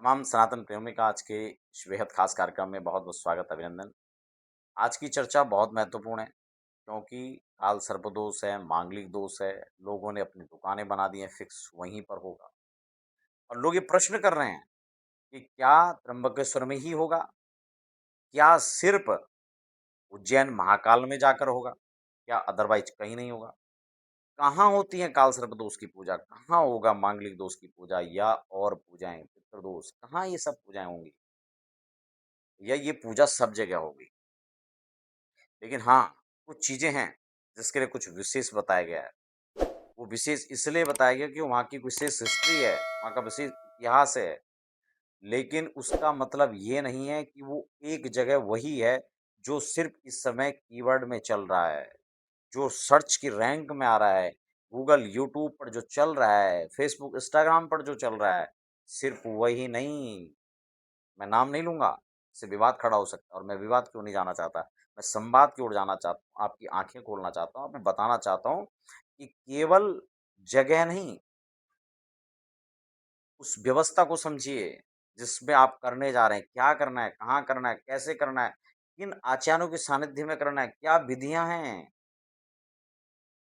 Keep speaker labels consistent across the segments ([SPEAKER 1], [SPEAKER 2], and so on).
[SPEAKER 1] तमाम सनातन प्रेमी का आज के इस बेहद खास कार्यक्रम में बहुत बहुत स्वागत अभिनंदन। आज की चर्चा बहुत महत्वपूर्ण है क्योंकि काल सर्पदोष है, मांगलिक दोष है, लोगों ने अपनी दुकानें बना दी हैं फिक्स वहीं पर होगा। और लोग ये प्रश्न कर रहे हैं कि क्या त्र्यंबकेश्वर में ही होगा? क्या सिर्फ उज्जैन महाकाल में जाकर होगा? क्या अदरवाइज कहीं नहीं होगा? कहाँ होती है काल सर्पदोष की पूजा? कहाँ होगा मांगलिक दोष की पूजा या और पूजाएं, पितृदोष, कहाँ ये सब पूजाएं होंगी? या ये पूजा सब जगह होगी? लेकिन हाँ, कुछ चीज़ें हैं, जिसके लिए कुछ विशेष बताया गया है। वो विशेष इसलिए बताया गया कि वहाँ की विशेष हिस्ट्री है, वहाँ का विशेष इतिहास है। लेकिन उसका मतलब ये नहीं है कि वो एक जगह वही है, जो सिर्फ़ इस समय कीवर्ड में चल रहा है, जो सर्च की रैंक में आ रहा है, गूगल, यूट्यूब पर जो चल रहा है, फ़ेसबुक, इंस्टाग्राम पर जो चल रहा है, सिर्फ़ वही नहीं। मैं नाम नहीं लूँगा, इससे विवाद खड़ा हो सकता है और मैं विवाद की ओर नहीं जाना चाहता। मैं संवाद की ओर जाना चाहता हूँ, आपकी आँखें खोलना चाहता हूँ, मैं बताना चाहता हूँ कि केवल जगह नहीं, उस व्यवस्था को समझिए, जिसमें आप करने जा रहे हैं, क्या करना है, कहाँ करना है, कैसे करना है, किन आचार्यों के सानिध्य में करना है, क्या विधियाँ हैं।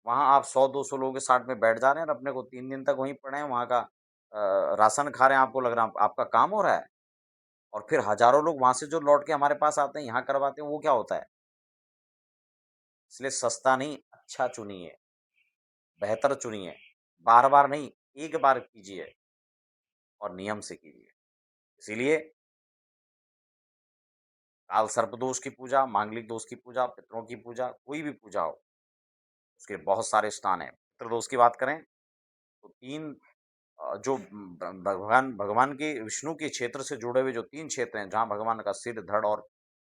[SPEAKER 1] वहाँ आप 100-200 लोगों के साथ में बैठ जा रहे हैं और अपने को 3 दिन तक वहीं पड़े हैं, वहाँ का राशन खा रहे हैं, आपको लग रहा है आपका काम हो रहा है। और फिर हज़ारों लोग वहाँ से जो लौट के हमारे पास आते हैं, यहाँ करवाते हैं, वो क्या होता है? इसलिए सस्ता नहीं, अच्छा चुनिए, बेहतर चुनिए, बार-बार नहीं, एक बार कीजिए और नियम से कीजिए। इसीलिए काल सर्पदोष की पूजा, मांगलिक दोष की पूजा, पितरों की पूजा, कोई भी पूजा हो, उसके बहुत सारे स्थान हैं। पितृदोष की बात करें तो 3 जो भगवान भगवान के विष्णु के क्षेत्र से जुड़े हुए जो 3 क्षेत्र हैं, जहाँ भगवान का सिर, धड़ और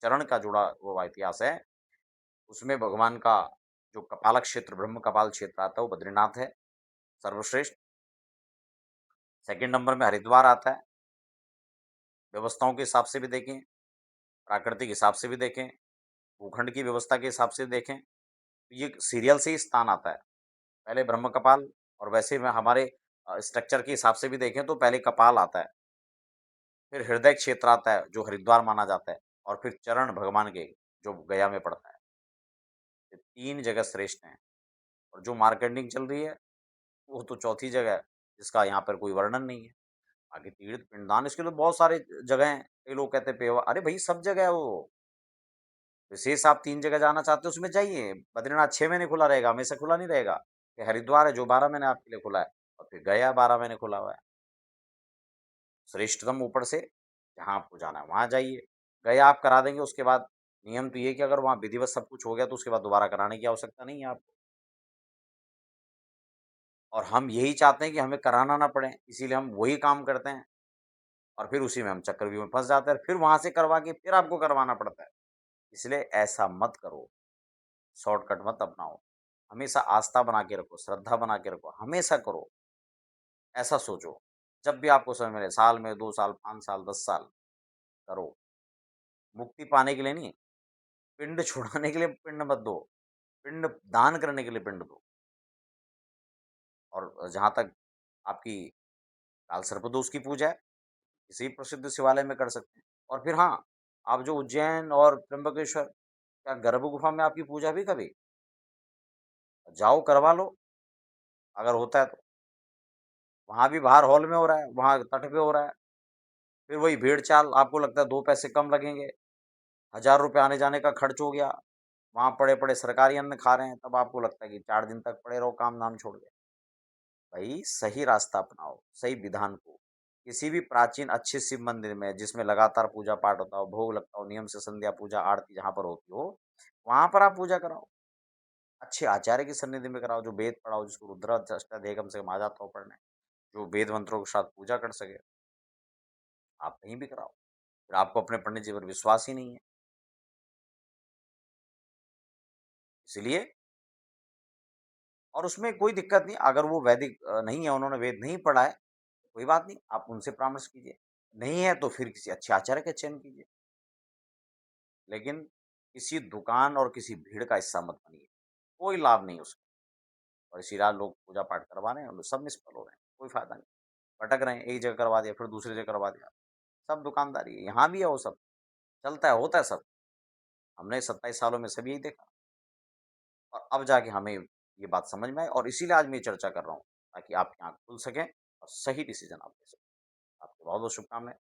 [SPEAKER 1] चरण का जुड़ा हुआ इतिहास है, उसमें भगवान का जो कपालक क्षेत्र, ब्रह्म कपाल क्षेत्र आता है, वो बद्रीनाथ है, सर्वश्रेष्ठ। सेकंड नंबर में हरिद्वार आता है। व्यवस्थाओं के हिसाब से भी देखें, प्राकृतिक हिसाब से भी देखें, भूखंड की व्यवस्था के हिसाब से देखें, तो ये सीरियल से ही स्थान आता है। पहले ब्रह्म कपाल और वैसे में हमारे स्ट्रक्चर के हिसाब से भी देखें तो पहले कपाल आता है, फिर हृदय क्षेत्र आता है जो हरिद्वार माना जाता है और फिर चरण भगवान के जो गया में पड़ता है। ये 3 जगह श्रेष्ठ हैं और जो मार्केटिंग चल रही है, वो तो चौथी जगह है, जिसका यहाँ पर कोई वर्णन नहीं है। बाकी तीर्थ पिंडदान इसके लिए बहुत सारे जगह हैं। कई लोग कहते हैं पेवा, अरे भई सब जगह है वो। विशेष आप 3 जगह जाना चाहते हो उसमें जाइए। बद्रीनाथ 6 महीने खुला रहेगा, हमेशा खुला नहीं रहेगा। ये हरिद्वार है जो 12 महीने आपके लिए खुला है और फिर गया 12 महीने खुला हुआ है। श्रेष्ठतम ऊपर से जहाँ आपको जाना है वहाँ जाइए। गया आप करा देंगे उसके बाद नियम तो ये है कि अगर वहाँ विधिवत सब कुछ हो गया तो उसके बाद दोबारा कराने की आवश्यकता नहीं है आपको। और हम यही चाहते हैं कि हमें कराना ना पड़े, इसीलिए हम वही काम करते हैं और फिर उसी में हम चक्रव्यूह में फँस जाते हैं। फिर वहाँ से करवा के फिर आपको करवाना पड़ता है। इसलिए ऐसा मत करो, शॉर्टकट मत अपनाओ। हमेशा आस्था बना के रखो, श्रद्धा बना के रखो, हमेशा करो। ऐसा सोचो, जब भी आपको समय मिले, साल में 2 साल, 5 साल, 10 साल करो। मुक्ति पाने के लिए नहीं, पिंड छुड़ाने के लिए पिंड मत दो, पिंड दान करने के लिए पिंड दो। और जहाँ तक आपकी काल सर्पदोष की पूजा है, किसी प्रसिद्ध शिवालय में कर सकते हैं। और फिर हाँ, आप जो उज्जैन और त्र्यंबकेश्वर, क्या गर्भ गुफा में आपकी पूजा भी कभी? जाओ करवा लो, अगर होता है तो। वहाँ भी बाहर हॉल में हो रहा है, वहाँ तट पे हो रहा है। फिर वही भेड़-चाल, आपको लगता है 2 पैसे कम लगेंगे, ₹1000 आने-जाने का खर्च हो गया, वहाँ पड़े-पड़े सरकारी अन्न खा रहे हैं, तब आपको लगता है कि 4 दिन तक पड़े रहो काम-धाम छोड़ के। भाई सही रास्ता अपनाओ, सही विधान को। किसी भी प्राचीन अच्छे शिव मंदिर में जिसमें लगातार पूजा-पाठ होता हो, भोग लगता हो, नियम से संध्या पूजा, आरती जहाँ पर होती हो, वहाँ पर आप पूजा कराओ। अच्छे आचार्य की सन्निधि में कराओ, जो वेद पढ़ा हो, जिसको रुद्र अष्टध्यायी कम से कम आ जाता हो पढ़ने, जो वेद मंत्रों के साथ पूजा कर सके, आप कहीं भी कराओ। फिर आपको अपने पंडित जी पर विश्वास ही नहीं है। इसलिए और उसमें कोई दिक्कत नहीं, अगर वो वैदिक नहीं है, उन्होंने वेद नहीं पढ़ा है, कोई बात नहीं, आप उनसे परामर्श कीजिए। नहीं है तो फिर किसी अच्छे आचार्य का चयन कीजिए। लेकिन किसी दुकान और किसी भीड़ का हिस्सा मत बनिए। कोई लाभ नहीं उसका और इसी रात लोग पूजा पाठ करवा रहे हैं और सब निष्फल हो रहे हैं, कोई फ़ायदा नहीं। भटक रहे हैं, एक जगह करवा दिया, फिर दूसरी जगह करवा दिया। सब दुकानदारी है, यहाँ भी है वो सब, चलता है, होता है सब। हमने 27 सालों में सब यही देखा और अब जाके हमें ये बात समझ में आई और इसीलिए आज मैं ये चर्चा कर रहा हूँ, ताकि आपकी आँख खुल सके और सही डिसीज़न आप ले सकें। आपको बहुत-बहुत शुभकामनाएँ।